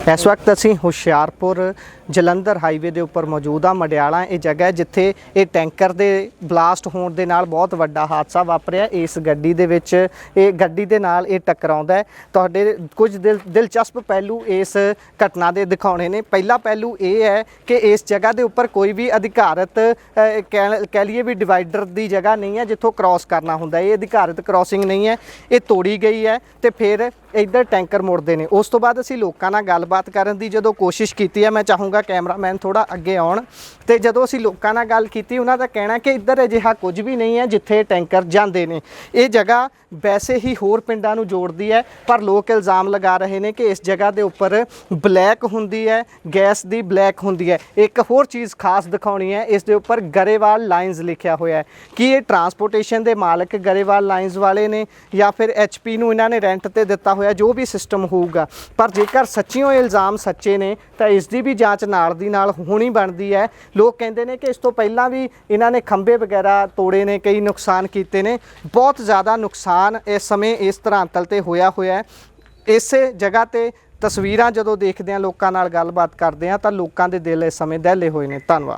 इस वक्त असीं हुशियारपुर जलंधर हाईवे के उपर मौजूद हाँ। मडियाला ये जगह है जिथे ये टैंकर के ब्लास्ट होने के नाल बहुत वड्डा हादसा वापरिया। इस गड्डी दे विच ये गड्डी दे नाल ये टकराउंदा है। तुहाडे कुछ दिलचस्प पहलू इस घटना के दिखाने ने। पहला पहलू ये है कि इस जगह के उपर कोई भी अधिकारित कह लीए भी डिवाइडर की जगह नहीं है जिथों क्रॉस करना हुंदा है। ये अधिकारित क्रॉसिंग नहीं है, ये तोड़ी गई है तो फिर इधर टैंकर मुड़ते हैं। उस तो बाद असीं लोकां नाल गलबात करन दी जदों कोशिश की है, मैं चाहूँगा कैमरामैन थोड़ा अगे आउण, तो जदों असीं लोकां नाल गल कीती उन्हां दा कहना कि इधर अजिहा कुछ भी नहीं है जिथे टैंकर जांदे ने। ये जगह वैसे ही होर पिंडां नूं जोड़दी है, पर लोग इल्ज़ाम लगा रहे हैं कि इस जगह के उपर ब्लैक हुंदी है, गैस दी ब्लैक हुंदी है। एक होर चीज़ खास दिखाउणी है, इस दे उपर गरेवाल लाइनस लिखिया होया है कि ये ट्रांसपोर्टेशन के मालक गरेवाल लाइनस वाले ने या फिर HP नूं इन्हां ने रेंट ते दिता होया, जो भी सिस्टम होऊगा। पर जेकर सच्चियों इल्ज़ाम सच्चे ने तो इसकी भी जांच नाल दी नाल होनी बनती है। लोग कहते हैं कि इस तो पहला भी इन्हां ने खंबे वगैरह तोड़े ने, कई नुकसान किए ने। बहुत ज़्यादा नुकसान इस समय इस धरातल ते होया है। इस जगह ते तस्वीरां जदों देखदे हां, लोकां नाल गलबात करदे हां, तां लोकां दे दिल इस समय दहले होए ने। धन्नवाद।